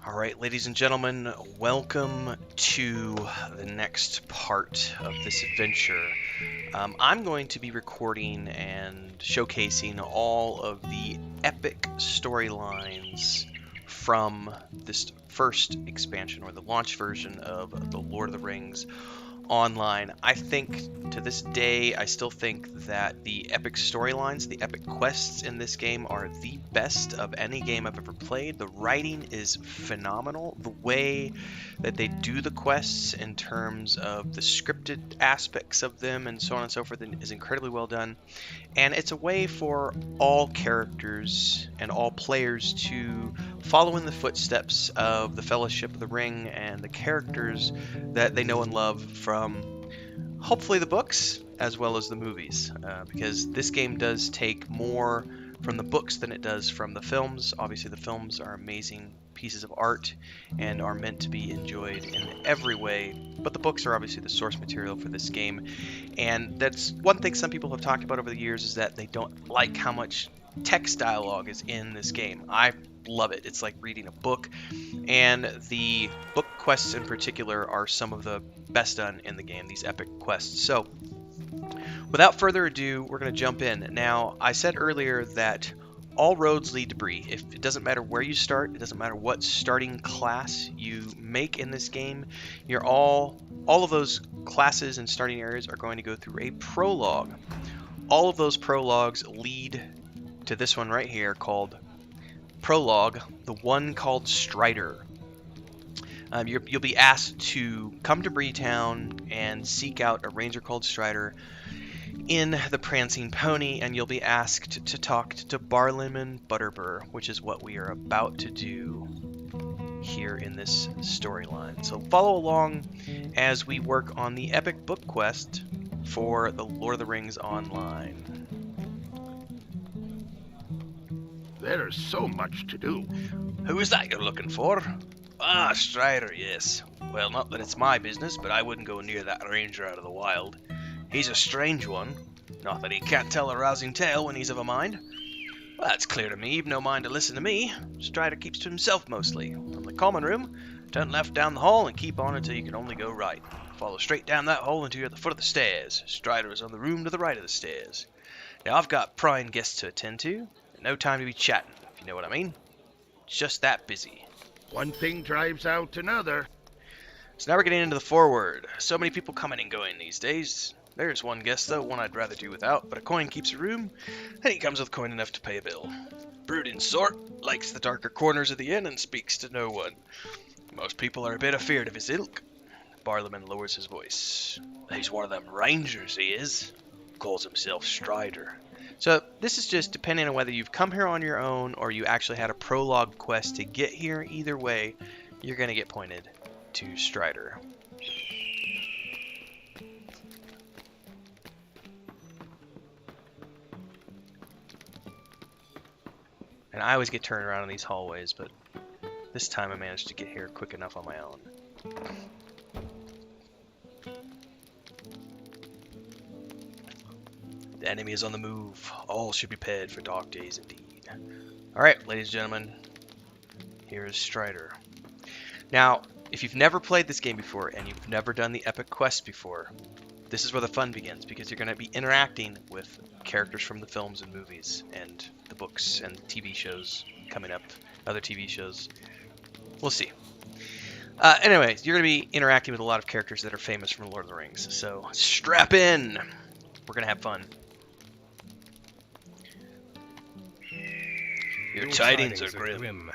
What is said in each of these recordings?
Alright, ladies and gentlemen, welcome to the next part of this adventure. I'm going to be recording and showcasing all of the epic storylines from this first expansion, or the launch version of the Lord of the Rings Online. I think, to this day, I still think that the epic storylines, the epic quests in this game are the best of any game I've ever played. The writing is phenomenal. The way that they do the quests in terms of the scripted aspects of them and so on and so forth is incredibly well done. And it's a way for all characters and all players to follow in the footsteps of the Fellowship of the Ring and the characters that they know and love from hopefully the books as well as the movies, because this game does take more from the books than it does from the films. Obviously the films are amazing pieces of art and are meant to be enjoyed in every way, but the books are obviously the source material for this game. And that's one thing some people have talked about over the years, is that they don't like how much text dialogue is in this game. I love it. It's like reading a book, and the book quests in particular are some of the best done in the game, these epic quests. So without further ado, we're going to jump in. Now, I said earlier that all roads lead to Bree. It doesn't matter where you start, it doesn't matter what starting class you make in this game, you're all of those classes and starting areas are going to go through a prologue. All of those prologues lead to this one right here called Prologue, the one called Strider. You'll be asked to come to Breetown and seek out a ranger called Strider in the Prancing Pony, and you'll be asked to talk to Barlim and Butterbur, which is what we are about to do here in this storyline. So follow along as we work on the epic book quest for the Lord of the Rings Online. There's so much to do. Who is that you're looking for? Ah, Strider, yes. Well, not that it's my business, but I wouldn't go near that ranger out of the wild. He's a strange one. Not that he can't tell a rousing tale when he's of a mind. Well, that's clear to me. You've no mind to listen to me. Strider keeps to himself mostly. From the common room, turn left down the hall and keep on until you can only go right. Follow straight down that hall until you're at the foot of the stairs. Strider is on the room to the right of the stairs. Now, I've got prying guests to attend to, and no time to be chatting, if you know what I mean. It's just that busy. One thing drives out another. So now we're getting into the foreword. So many people coming and going these days. There's one guest, though, one I'd rather do without, but a coin keeps a room, and he comes with coin enough to pay a bill. Brooding sort, likes the darker corners of the inn and speaks to no one. Most people are a bit afeard of his ilk. Barliman lowers his voice. He's one of them rangers, he is. Calls himself Strider. So this is just depending on whether you've come here on your own or you actually had a prologue quest to get here. Either way, you're going to get pointed to Strider. And I always get turned around in these hallways, but this time I managed to get here quick enough on my own. The enemy is on the move. All should be prepared for dark days indeed. Alright, ladies and gentlemen, here is Strider. Now, if you've never played this game before and you've never done the epic quest before, this is where the fun begins, because you're going to be interacting with characters from the films and movies and the books and TV shows coming up, other TV shows. We'll see. Anyways, you're going to be interacting with a lot of characters that are famous from Lord of the Rings, so strap in. We're going to have fun. Your tidings are grim.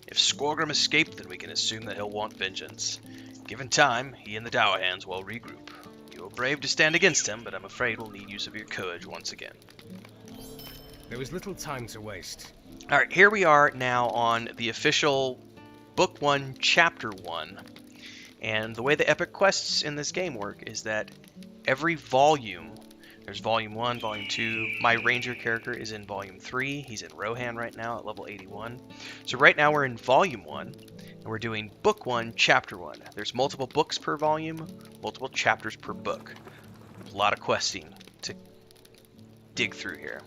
If Squorgrim escaped, then we can assume that he'll want vengeance. Given time, he and the Dower Hands will regroup. You are brave to stand against him, but I'm afraid we'll need use of your courage once again. There was little time to waste. Alright, here we are now on the official Book 1, Chapter 1. And the way the epic quests in this game work is that every volume, there's Volume 1, Volume 2, my Ranger character is in Volume 3, he's in Rohan right now at level 81. So right now we're in Volume 1, and we're doing Book 1, Chapter 1. There's multiple books per volume, multiple chapters per book. A lot of questing to dig through here.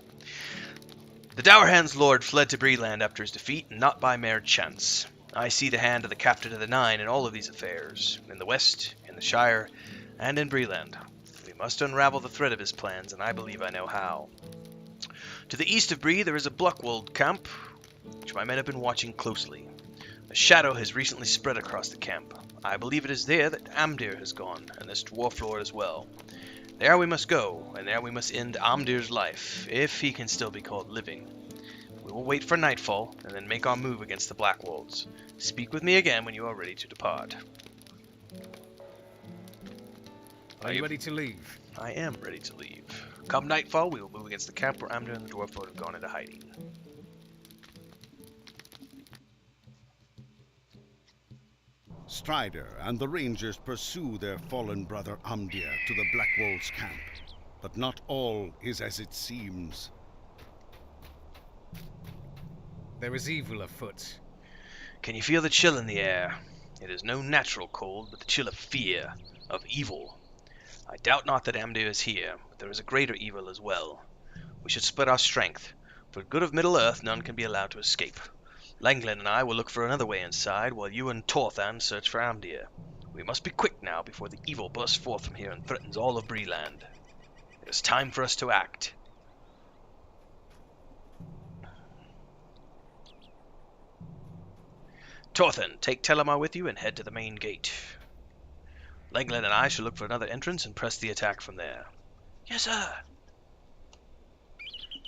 The Dowerhand's lord fled to Breeland after his defeat, and not by mere chance. I see the hand of the Captain of the Nine in all of these affairs, in the West, in the Shire, and in Breland. We must unravel the thread of his plans, and I believe I know how. To the east of Bree there is a Blackwold camp, which my men have been watching closely. A shadow has recently spread across the camp. I believe it is there that Amdir has gone, and this dwarf lord as well. There we must go, and there we must end Amdir's life, if he can still be called living. We will wait for nightfall, and then make our move against the Blackwolds. Speak with me again when you are ready to depart. Are you ready to leave? I am ready to leave. Come nightfall, we will move against the camp where Amdir and the dwarf lord have gone into hiding. Strider and the Rangers pursue their fallen brother Amdir to the Blackwolds camp. But not all is as it seems. There is evil afoot. Can you feel the chill in the air? It is no natural cold, but the chill of fear, of evil. I doubt not that Amdir is here, but there is a greater evil as well. We should split our strength. For the good of Middle-earth, none can be allowed to escape. Langland and I will look for another way inside, while you and Torthan search for Amdir. We must be quick now, before the evil bursts forth from here and threatens all of Breland. It is time for us to act. Torthan, take Telemar with you and head to the main gate. Langland and I shall look for another entrance and press the attack from there. Yes, sir.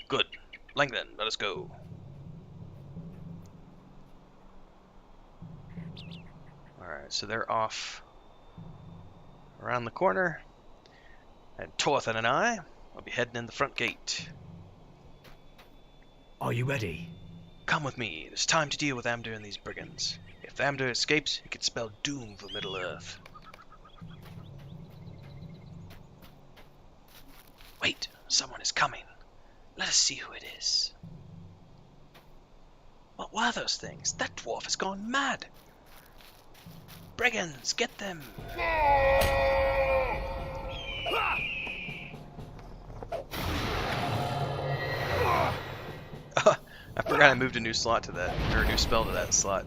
Good. Langland, let us go. Alright, so they're off around the corner. And Torthan and I will be heading in the front gate. Are you ready? Come with me. It is time to deal with Amdir and these brigands. If Amdir escapes, it could spell doom for Middle-earth. Wait, someone is coming. Let us see who it is. What were those things? That dwarf has gone mad. Brigands, get them! I forgot I moved a new slot to that, or a new spell to that slot.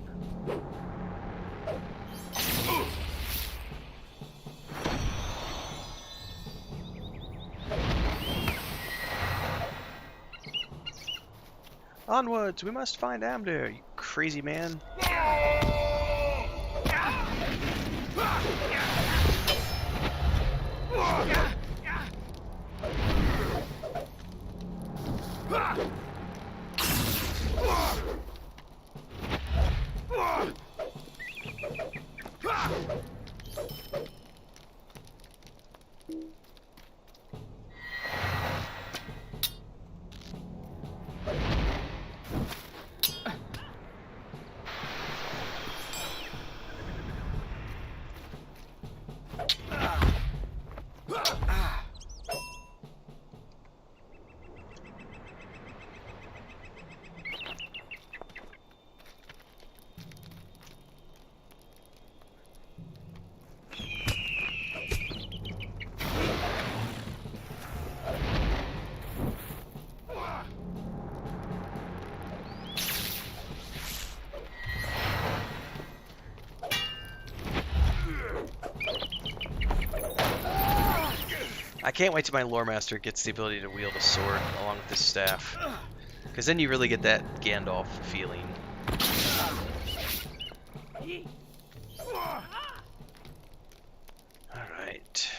Onwards, we must find Amdir, you crazy man. I can't wait till my Loremaster gets the ability to wield a sword along with his staff. Because then you really get that Gandalf feeling. Alright.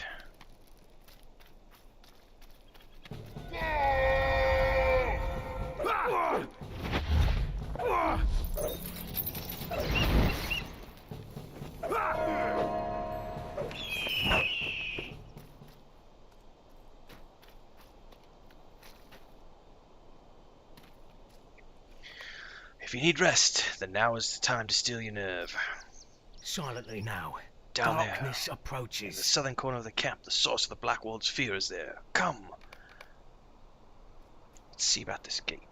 If you need rest, then now is the time to steal your nerve. Silently now. Down Darkness there, in approaches. the southern corner of the camp, the source of the Blackwolds' fear is there. Come! Let's see about this gate.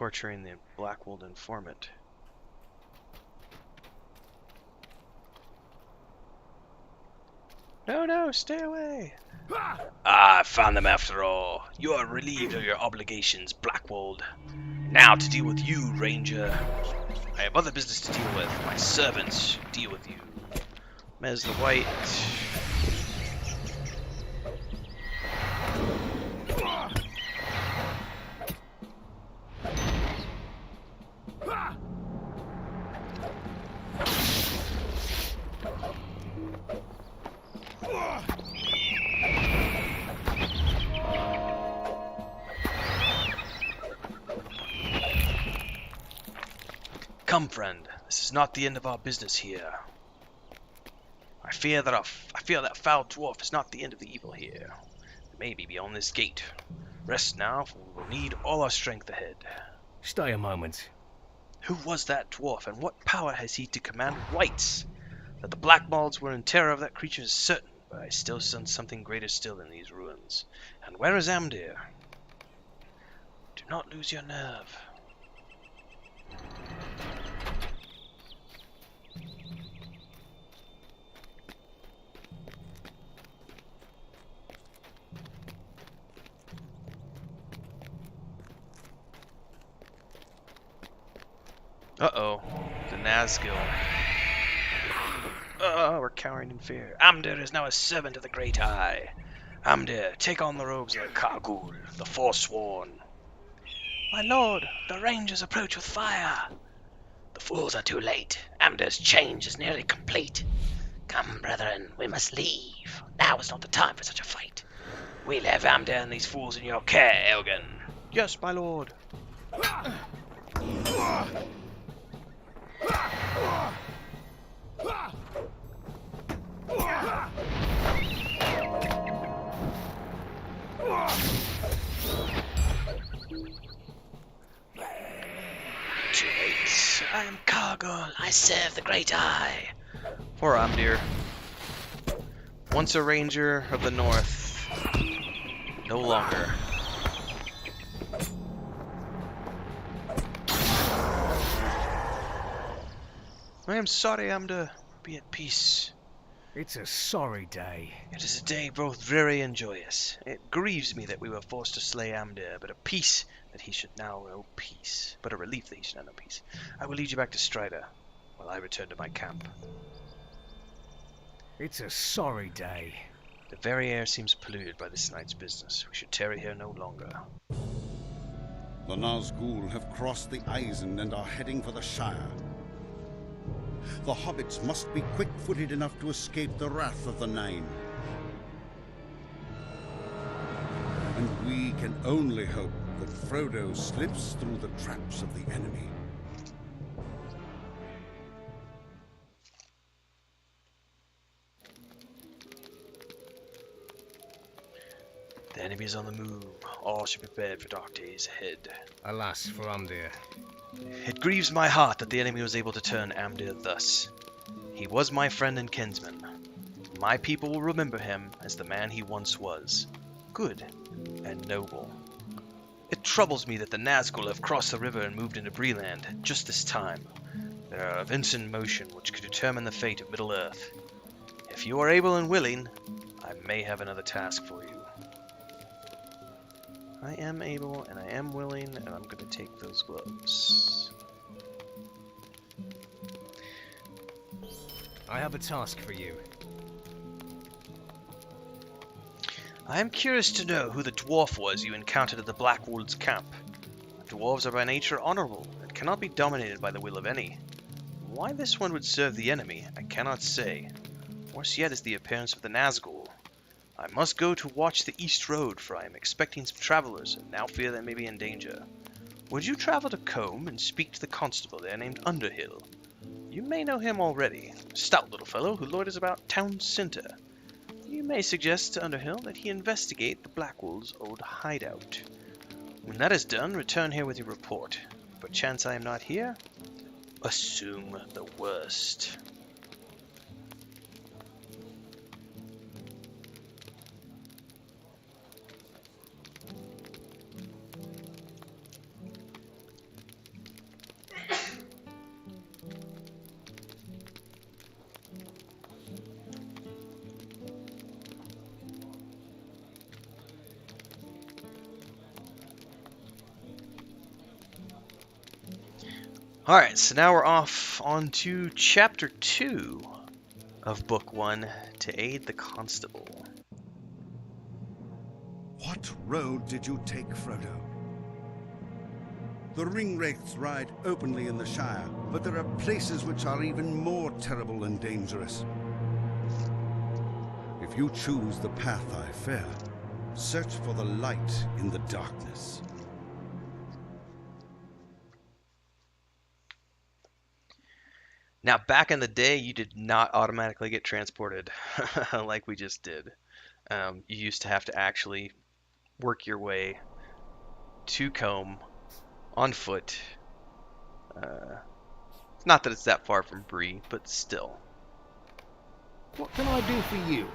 torturing the Blackwold informant. No, no, stay away! Ah, I found them after all. You are relieved of your obligations, Blackwold. Now to deal with you, Ranger. I have other business to deal with. My servants should deal with you. Mez the White. Come, friend. This is not the end of our business here. I fear that foul dwarf is not the end of the evil here. It may be beyond this gate. Rest now, for we will need all our strength ahead. Stay a moment. Who was that dwarf, and what power has he to command wights? That the Blackwolds were in terror of that creature is certain, but I still sense something greater still in these ruins. And where is Amdir? Do not lose your nerve. Uh-oh. The Nazgul. We're cowering in fear. Amdir is now a servant of the Great Eye. Amdir, take on the robes of the Kargul, the Forsworn. My lord, the Rangers approach with fire. The fools are too late. Amdir's change is nearly complete. Come, brethren, we must leave. Now is not the time for such a fight. We leave Amdir and these fools in your care, Elgin. Yes, my lord. Too late. I am Kargul. I serve the Great Eye. Poor Amdir. Once a ranger of the north, no longer. I am sorry, Amdir. Be at peace. It's a sorry day. It is a day both dreary and joyous. It grieves me that we were forced to slay Amdir, but a peace that he should now know peace. But a relief that he should now know peace. I will lead you back to Strider, while I return to my camp. It's a sorry day. The very air seems polluted by this night's business. We should tarry here no longer. The Nazgul have crossed the Eisen and are heading for the Shire. The hobbits must be quick-footed enough to escape the wrath of the Nine. And we can only hope that Frodo slips through the traps of the enemy. The enemy is on the move. All should be prepared for dark days ahead. Alas for Amdir. It grieves my heart that the enemy was able to turn Amdir thus. He was my friend and kinsman. My people will remember him as the man he once was, good and noble. It troubles me that the Nazgul have crossed the river and moved into Breland just this time. There are events in motion which could determine the fate of Middle-earth. If you are able and willing, I may have another task for you. I am able and I am willing, and I'm going to take those gloves. I have a task for you. I am curious to know who the dwarf was you encountered at the Blackwolds camp. Dwarves are by nature honorable and cannot be dominated by the will of any. Why this one would serve the enemy, I cannot say. Worse yet is the appearance of the Nazgul. I must go to watch the east road, for I am expecting some travelers, and now fear they may be in danger. Would you travel to Combe and speak to the constable there named Underhill? You may know him already, a stout little fellow who loiters about town centre. You may suggest to Underhill that he investigate the Blackwolds' old hideout. When that is done, return here with your report. Perchance I am not here? Assume the worst. Alright, so now we're off on to Chapter 2 of Book 1 to aid the Constable. What road did you take, Frodo? The ringwraiths ride openly in the Shire, but there are places which are even more terrible and dangerous. If you choose the path I fear, search for the light in the darkness. Now, back in the day, you did not automatically get transported like we just did. You used to have to actually work your way to Combe on foot. Not that it's that far from Bree, but still. What can I do for you?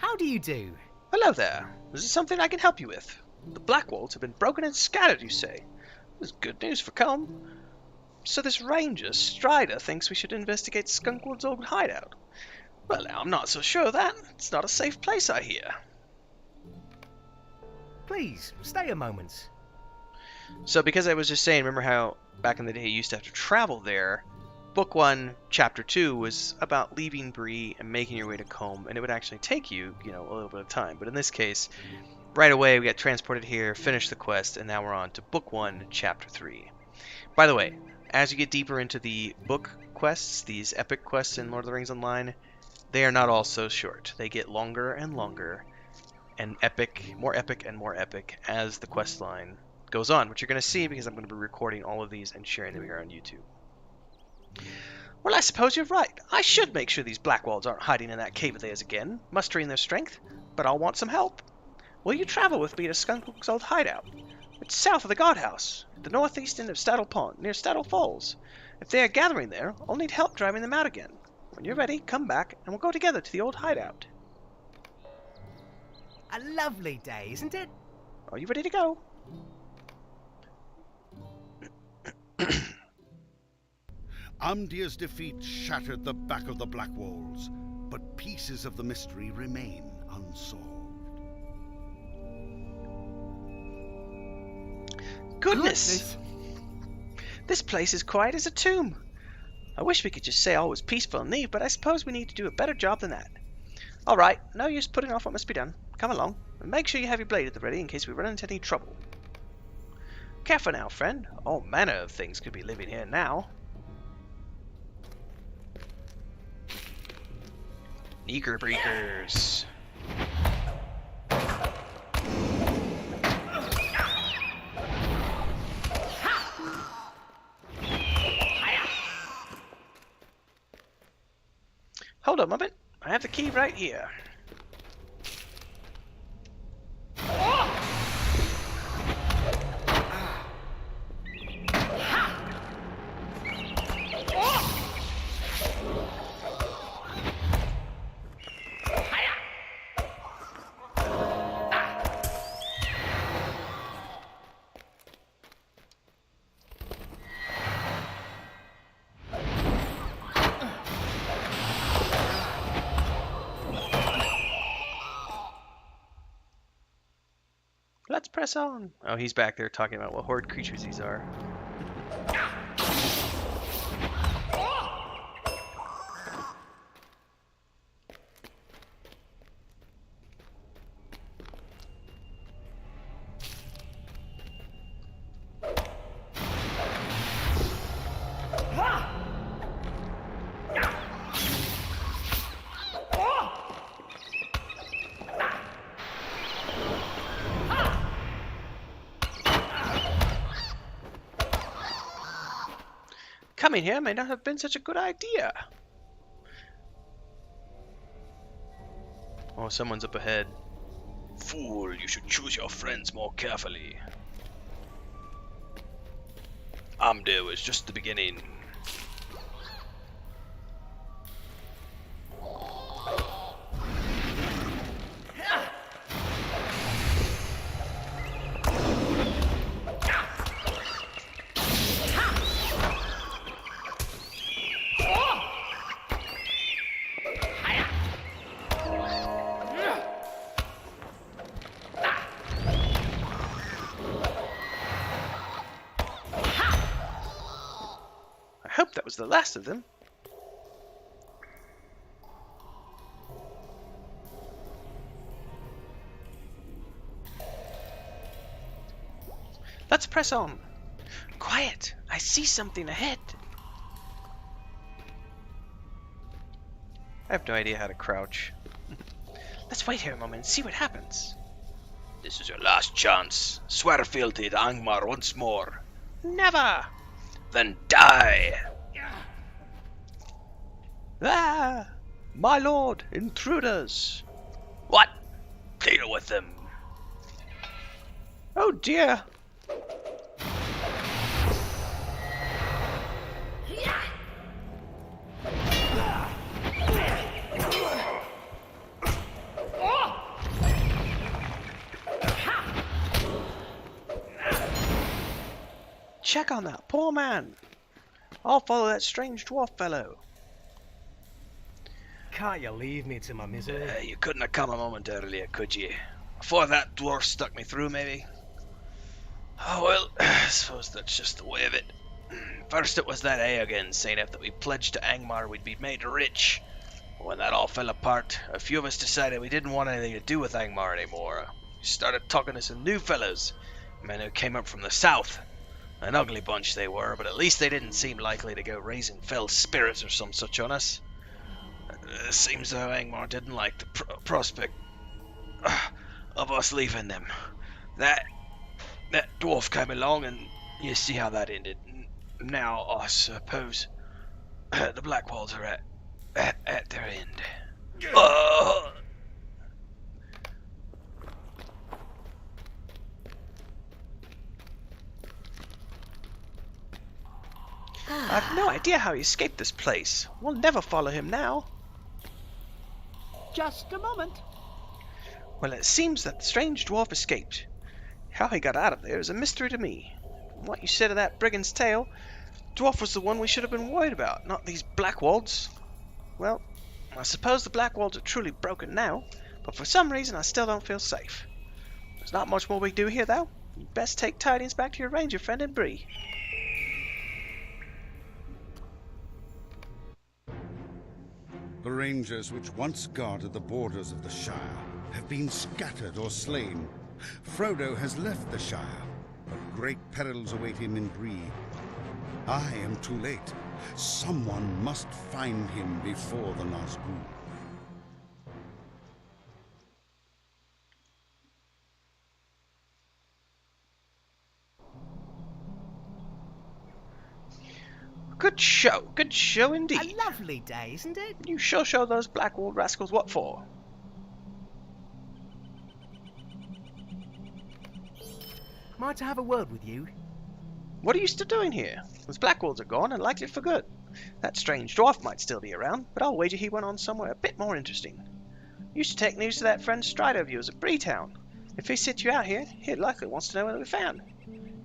How do you do? Hello there. Is there something I can help you with? The Blackwolds have been broken and scattered, you say. This is good news for Combe. So this ranger, Strider, thinks we should investigate Skunkwood's old hideout. Well, now, I'm not so sure of that. It's not a safe place, I hear. Please, stay a moment. So because I was just saying, remember how back in the day you used to have to travel there? Book 1, Chapter 2 was about leaving Bree and making your way to Combe, and it would actually take you, a little bit of time. But in this case, right away we got transported here, finished the quest, and now we're on to Book 1, Chapter 3. By the way, as you get deeper into the book quests, these epic quests in Lord of the Rings Online, they are not all so short. They get longer and longer, and more epic and more epic as the quest line goes on, which you're going to see because I'm going to be recording all of these and sharing them here on YouTube. Well, I suppose you're right. I should make sure these Blackwolds aren't hiding in that cave of theirs again, mustering their strength, but I'll want some help. Will you travel with me to Skunkwood's old hideout? It's south of the guardhouse, at the northeast end of Staddle Pond, near Staddle Falls. If they are gathering there, I'll need help driving them out again. When you're ready, come back, and we'll go together to the old hideout. A lovely day, isn't it? Are you ready to go? Amdir's defeat shattered the back of the Blackwolds, but pieces of the mystery remain unsolved. Goodness! This place is quiet as a tomb. I wish we could just say all was peaceful and leave, but I suppose we need to do a better job than that. All right, no use putting off what must be done. Come along, and make sure you have your blade at the ready in case we run into any trouble. Careful now, friend. All manner of things could be living here now. Eager breakers. Hold on a moment. I have the key right here. Let's press on. Oh, he's back there talking about what horrid creatures these are. Coming here may not have been such a good idea. Oh, someone's up ahead. Fool, you should choose your friends more carefully. Amdir was just the beginning. hope that was the last of them. Let's press on. Quiet! I see something ahead. I have no idea how to crouch. Let's wait here a moment and see what happens. This is your last chance. Swear fealty to Angmar once more. Never! Then die! Ah! My lord, intruders! What? Deal with them. Oh dear! Check on that poor man. I'll follow that strange dwarf fellow. Can't you leave me to my misery? You couldn't have come a moment earlier, could you? Before that dwarf stuck me through, maybe? Oh well, I suppose that's just the way of it. First it was that Eogan saying if that we pledged to Angmar we'd be made rich. When that all fell apart, a few of us decided we didn't want anything to do with Angmar anymore. We started talking to some new fellows, men who came up from the south. An ugly bunch they were, but at least they didn't seem likely to go raising fell spirits or some such on us. Seems though Angmar didn't like the prospect of us leaving them. That dwarf came along and you see how that ended. Now I suppose the Blackwolds are at their end. I've no idea how he escaped this place. We'll never follow him now. Just a moment. Well, it seems that the strange dwarf escaped. How he got out of there is a mystery to me. From what you said of that brigand's tale, dwarf was the one we should have been worried about, not these Blackwolds. Well, I suppose the Blackwolds are truly broken now, but for some reason I still don't feel safe. There's not much more we can do here, though. You'd best take tidings back to your ranger friend in Bree. The rangers which once guarded the borders of the Shire have been scattered or slain. Frodo has left the Shire, but great perils await him in Bree. I am too late. Someone must find him before the Nazgûl. Good show indeed. A lovely day, isn't it? You sure show those Blackwold rascals what for. Might I have a word with you? What are you still doing here? Those Blackwolds are gone and likely for good. That strange dwarf might still be around, but I'll wager he went on somewhere a bit more interesting. You should take news to that friend Strider of yours at Breetown. If he sits you out here, he likely wants to know where we found.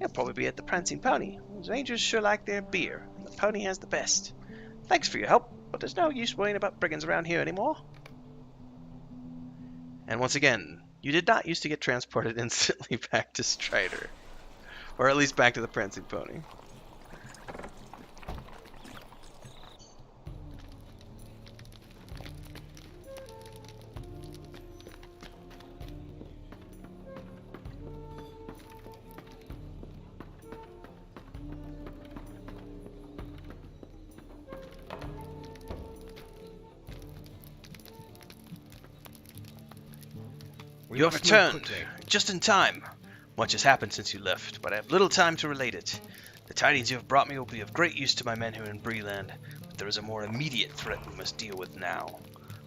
He'll probably be at the Prancing Pony. Those rangers sure like their beer, and the pony has the best. Thanks for your help, but there's no use worrying about brigands around here anymore. And once again, you did not used to get transported instantly back to Strider. Or at least back to the Prancing Pony. You have returned, just in time. Much has happened since you left, but I have little time to relate it. The tidings you have brought me will be of great use to my men here in Breeland, but there is a more immediate threat we must deal with now.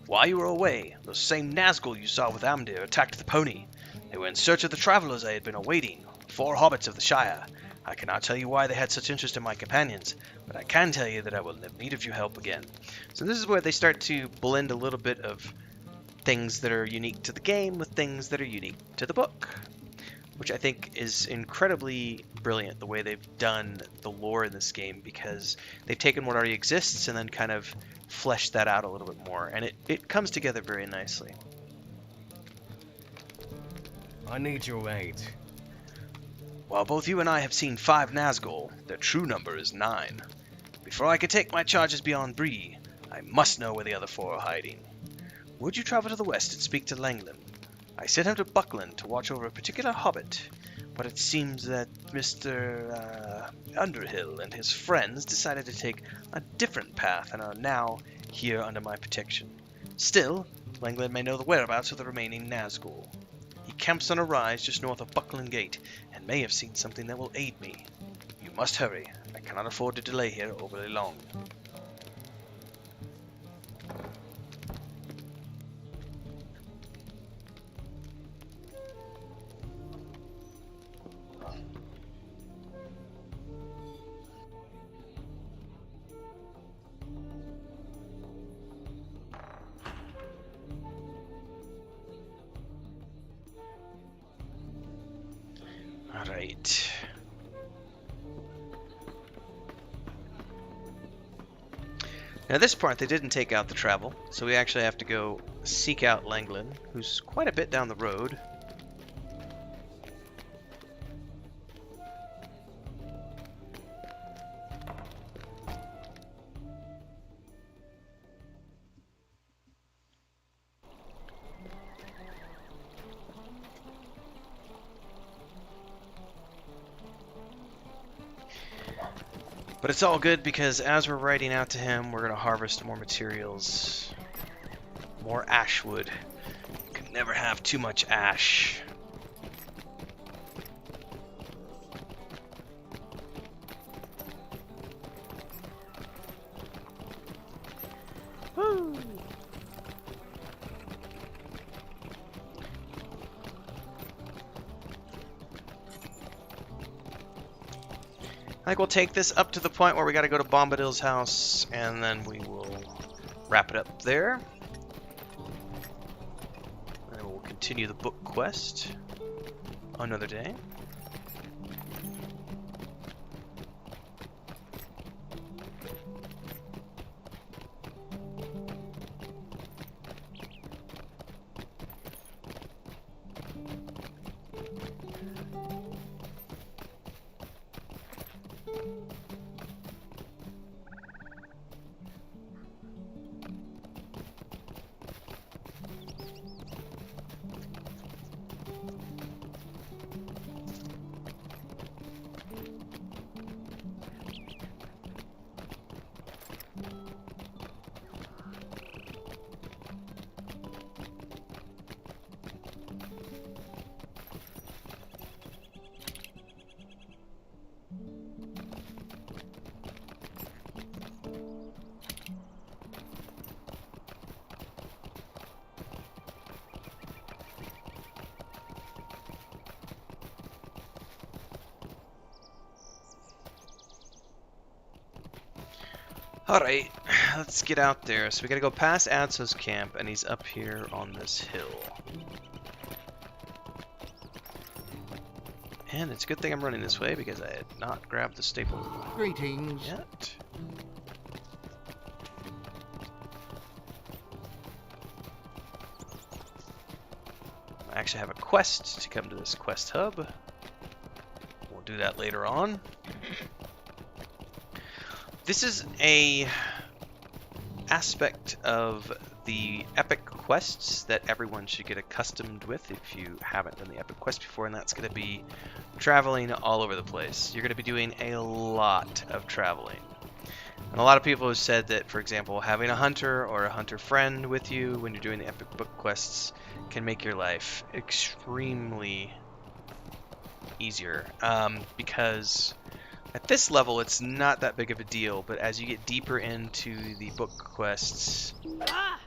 While you were away, those same Nazgûl you saw with Amdir attacked the pony. They were in search of the travelers I had been awaiting, 4 hobbits of the Shire. I cannot tell you why they had such interest in my companions, but I can tell you that I will have need of your help again. So this is where they start to blend a little bit of things that are unique to the game with things that are unique to the book, which I think is incredibly brilliant the way they've done the lore in this game, because they've taken what already exists and then kind of fleshed that out a little bit more, and it comes together very nicely. I need your aid. While both you and I have seen 5 Nazgûl, their true number is 9. Before I can take my charges beyond Bree, I must know where the other four are hiding. Would you travel to the west and speak to Langland? I sent him to Buckland to watch over a particular hobbit, but it seems that Mr. Underhill and his friends decided to take a different path and are now here under my protection. Still, Langland may know the whereabouts of the remaining Nazgul. He camps on a rise just north of Buckland Gate and may have seen something that will aid me. You must hurry. I cannot afford to delay here overly long. Alright. Now this part they didn't take out the travel, so we actually have to go seek out Langland, who's quite a bit down the road. But it's all good because as we're riding out to him, we're going to harvest more materials. More ash wood. Could never have too much ash. Woo! I think we'll take this up to the point where we got to go to Bombadil's house, and then we will wrap it up there. And we'll continue the book quest another day. Alright, let's get out there. So we gotta go past Adso's camp, and he's up here on this hill. And it's a good thing I'm running this way because I had not grabbed the staple Greetings. yet. I actually have a quest to come to this quest hub. We'll do that later on. This is a aspect of the epic quests that everyone should get accustomed with if you haven't done the epic quest before, and that's going to be traveling all over the place. You're going to be doing a lot of traveling. And a lot of people have said that, for example, having a hunter or a hunter friend with you when you're doing the epic book quests can make your life extremely easier, because at this level, it's not that big of a deal, but as you get deeper into the book quests...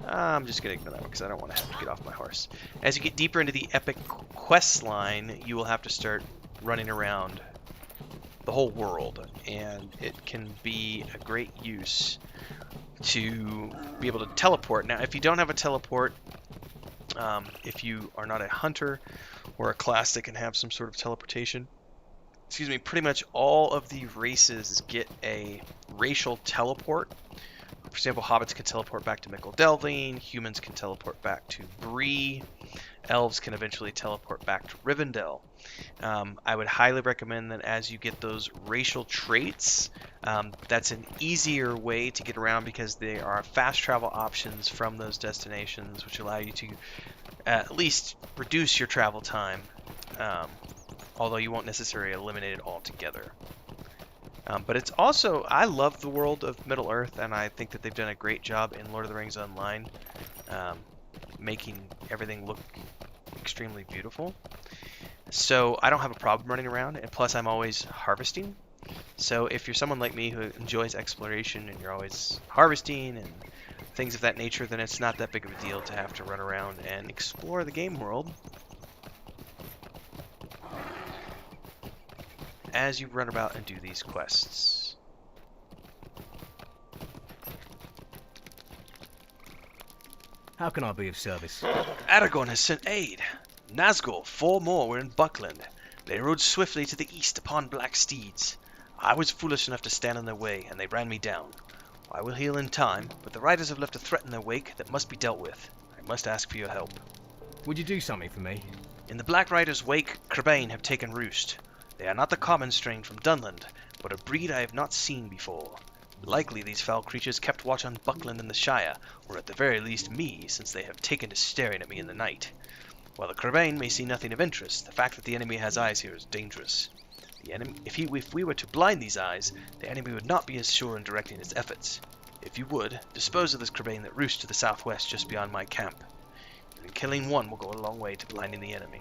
I'm just going to ignore that one because I don't want to have to get off my horse. As you get deeper into the epic quest line, you will have to start running around the whole world, and it can be a great use to be able to teleport. Now, if you don't have a teleport, if you are not a hunter or a class that can have some sort of teleportation, pretty much all of the races get a racial teleport. For example, hobbits can teleport back to Mickle-Delving, humans can teleport back to Bree, elves can eventually teleport back to Rivendell. I would highly recommend that as you get those racial traits, That's an easier way to get around because there are fast travel options from those destinations, which allow you to at least reduce your travel time, although you won't necessarily eliminate it altogether. But it's also, I love the world of Middle-earth, and I think that they've done a great job in Lord of the Rings Online, making everything look extremely beautiful. So I don't have a problem running around, and plus I'm always harvesting. So if you're someone like me who enjoys exploration and you're always harvesting and things of that nature, then it's not that big of a deal to have to run around and explore the game world as you run about and do these quests. How can I be of service? Aragorn has sent aid. Nazgul, 4 more were in Buckland. They rode swiftly to the east upon black steeds. I was foolish enough to stand in their way, and they ran me down. I will heal in time, but the riders have left a threat in their wake that must be dealt with. I must ask for your help. Would you do something for me? In the Black Riders' wake, Crebain have taken roost. They are not the common strain from Dunland, but a breed I have not seen before. Likely these foul creatures kept watch on Buckland and the Shire, or at the very least me, since they have taken to staring at me in the night. While the Crebain may see nothing of interest, the fact that the enemy has eyes here is dangerous. The enemy, if we were to blind these eyes, the enemy would not be as sure in directing its efforts. If you would, dispose of this Crebain that roosts to the southwest just beyond my camp. Even killing one will go a long way to blinding the enemy.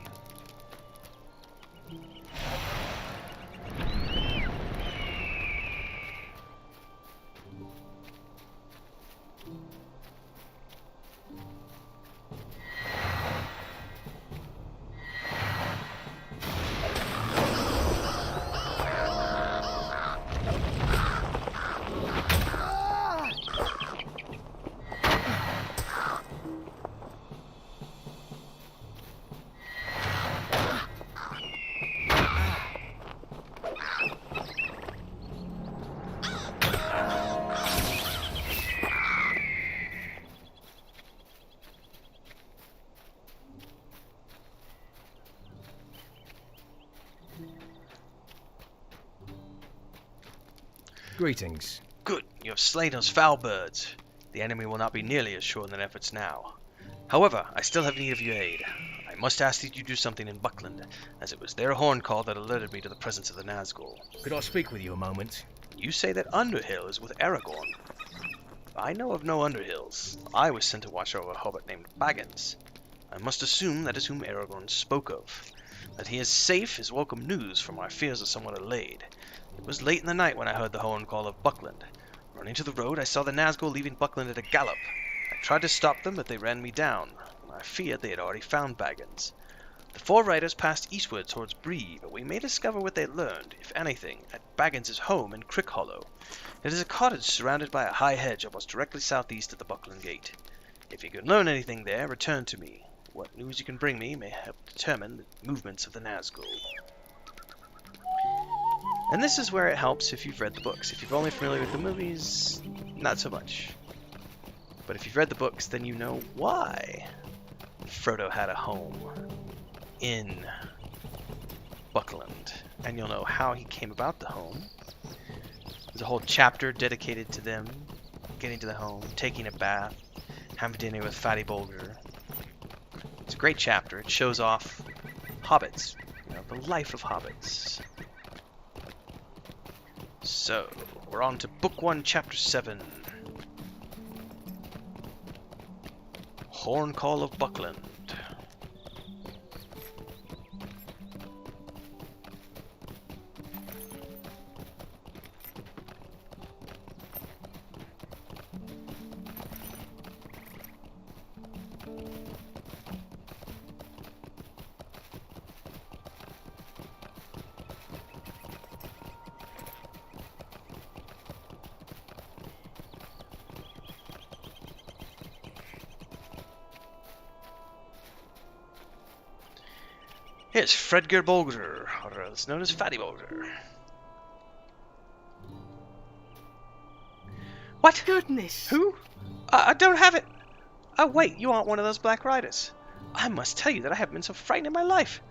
Greetings. Good, you have slain those foul birds. The enemy will not be nearly as sure in their efforts now. However, I still have need of your aid. I must ask that you do something in Buckland, as it was their horn call that alerted me to the presence of the Nazgul. Could I speak with you a moment? You say that Underhill is with Aragorn. I know of no Underhills. I was sent to watch over a hobbit named Baggins. I must assume that is whom Aragorn spoke of. That he is safe is welcome news, for my fears are somewhat allayed. It was late in the night when I heard the horn call of Buckland. Running to the road, I saw the Nazgul leaving Buckland at a gallop. I tried to stop them, but they ran me down. I feared they had already found Baggins. The 4 riders passed eastward towards Bree, but we may discover what they learned, if anything, at Baggins' home in Crick Hollow. It is a cottage surrounded by a high hedge almost directly southeast of the Buckland Gate. If you can learn anything there, return to me. What news you can bring me may help determine the movements of the Nazgul. And this is where it helps if you've read the books. If you're only familiar with the movies, not so much. But if you've read the books, then you know why Frodo had a home in Buckland. And you'll know how he came about the home. There's a whole chapter dedicated to them getting to the home, taking a bath, having dinner with Fatty Bolger. It's a great chapter. It shows off hobbits, the life of hobbits. So, we're on to Book 1, Chapter 7. Horn Call of Buckland. Here's Fredger Bolger, or else known as Fatty Bolger. What? Goodness! Who? I don't have it. Oh wait, you aren't one of those Black Riders. I must tell you that I haven't been so frightened in my life.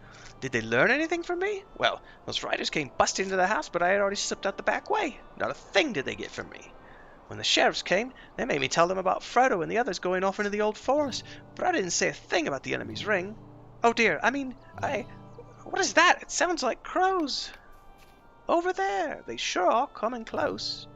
Did they learn anything from me? Well, those riders came busting into the house, but I had already slipped out the back way. Not a thing did they get from me. When the sheriffs came, they made me tell them about Frodo and the others going off into the old forest, but I didn't say a thing about the enemy's ring. Oh dear, what is that? It sounds like crows. Over there, they sure are coming close.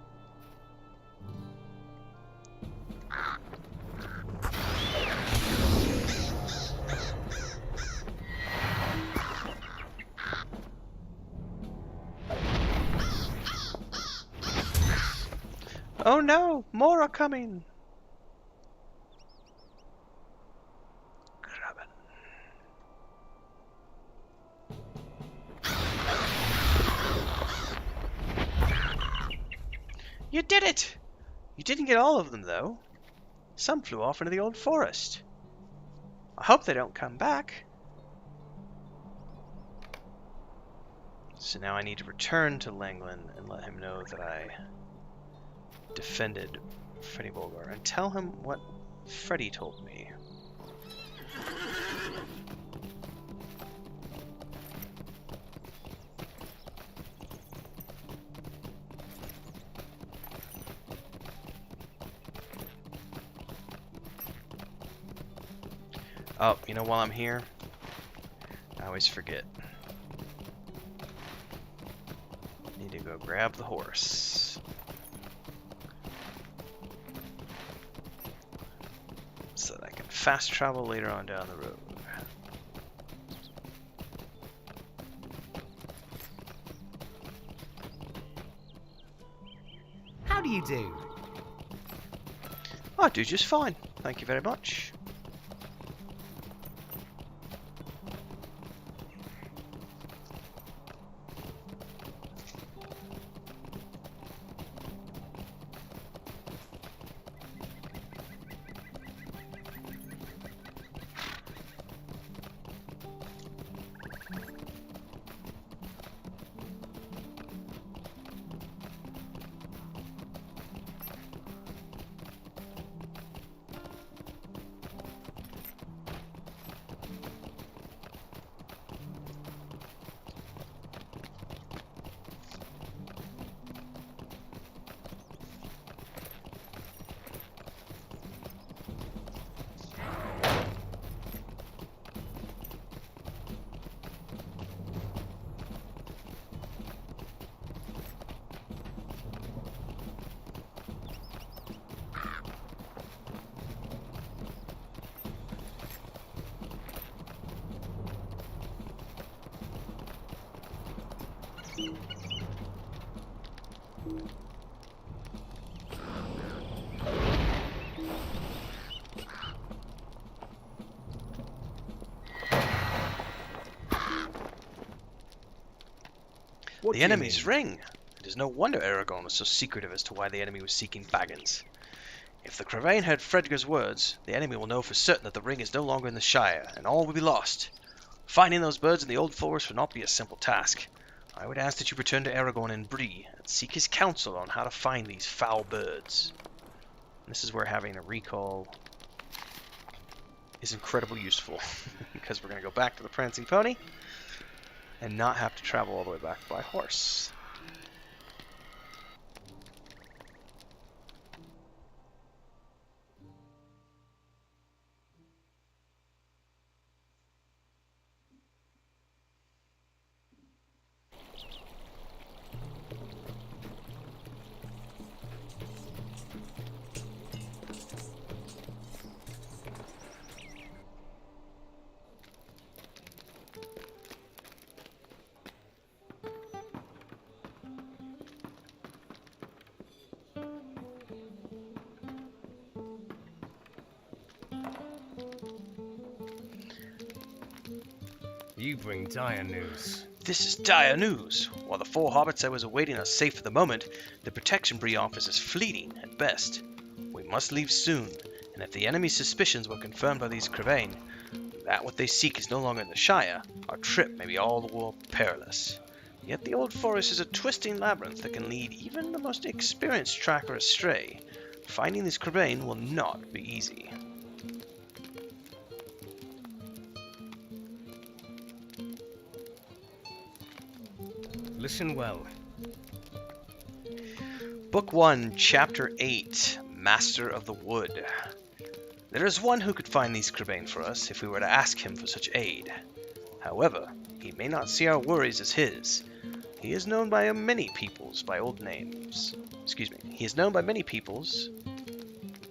Oh no, more are coming. Grabbing. You did it! You didn't get all of them, though. Some flew off into the old forest. I hope they don't come back. So now I need to return to Langland and let him know that I defended Freddy Bolgar and tell him what Freddy told me. Oh, you know, while I'm here, I always forget. Need to go grab the horse. So that I can fast travel later on down the road. How do you do? I do just fine. Thank you very much. What The do you enemy's mean? ring! It is no wonder Aragorn was so secretive as to why the enemy was seeking Baggins. If the Cravain heard Fredgar's words, the enemy will know for certain that the ring is no longer in the Shire, and all will be lost. Finding those birds in the old forest would not be a simple task. I would ask that you return to Aragorn in Bree, and seek his counsel on how to find these foul birds. This is where having a recall is incredibly useful, because we're going to go back to the Prancing Pony, and not have to travel all the way back by horse. You bring dire news. This is dire news. While the 4 hobbits I was awaiting are safe for the moment, the protection Bree offers is fleeting at best. We must leave soon, and if the enemy's suspicions were confirmed by these Cravain, that what they seek is no longer in the Shire, our trip may be all the more perilous. Yet the old forest is a twisting labyrinth that can lead even the most experienced tracker astray. Finding these Cravain will not be easy. Listen well. Book 1, Chapter 8, Master of the Wood. There is one who could find these Crebain for us if we were to ask him for such aid. However, he may not see our worries as his. He is known by many peoples by old names. He is known by many peoples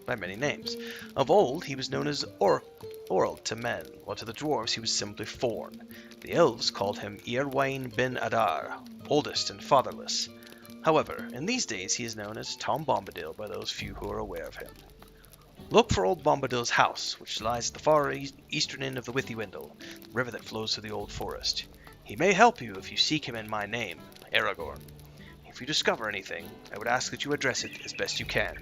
by many names. Of old, he was known as Orl to men, while to the dwarves he was simply Forn. The elves called him Irwain bin Adar, oldest and fatherless. However, in these days he is known as Tom Bombadil by those few who are aware of him. Look for old Bombadil's house, which lies at the far eastern end of the Withywindle, the river that flows through the old forest. He may help you if you seek him in my name, Aragorn. If you discover anything, I would ask that you address it as best you can.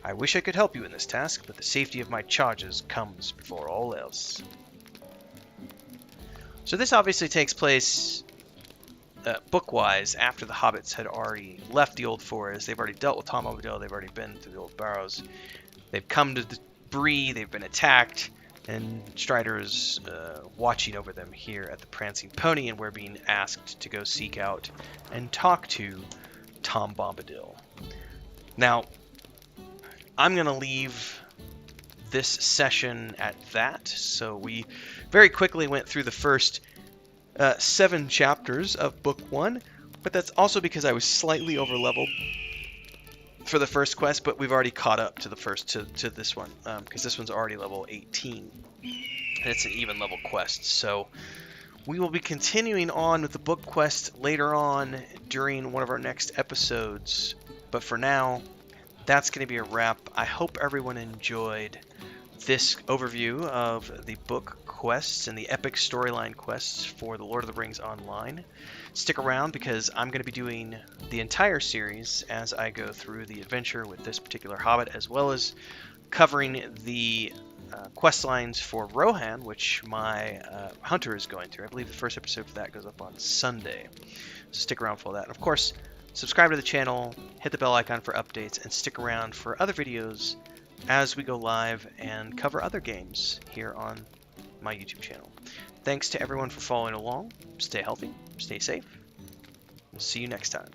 I wish I could help you in this task, but the safety of my charges comes before all else. So this obviously takes place book-wise after the hobbits had already left the old forest. They've already dealt with Tom Bombadil, they've already been through the old barrows. They've come to the Bree, they've been attacked, and Strider is watching over them here at the Prancing Pony, and we're being asked to go seek out and talk to Tom Bombadil. Now, I'm going to leave this session at that. So we very quickly went through the first 7 chapters of Book 1, but that's also because I was slightly over-leveled for the first quest, but we've already caught up to the first to this one, because this one's already level 18, and it's an even level quest. So we will be continuing on with the book quest later on during one of our next episodes, but for now, that's going to be a wrap. I hope everyone enjoyed this overview of the book quests and the epic storyline quests for the Lord of the Rings Online. Stick around because I'm going to be doing the entire series as I go through the adventure with this particular hobbit, as well as covering the quest lines for Rohan, which my hunter is going through. I believe the first episode for that goes up on Sunday. So stick around for all that. And of course, subscribe to the channel, hit the bell icon for updates, and stick around for other videos as we go live and cover other games here on my YouTube channel. Thanks to everyone for following along. Stay healthy, stay safe. We'll see you next time.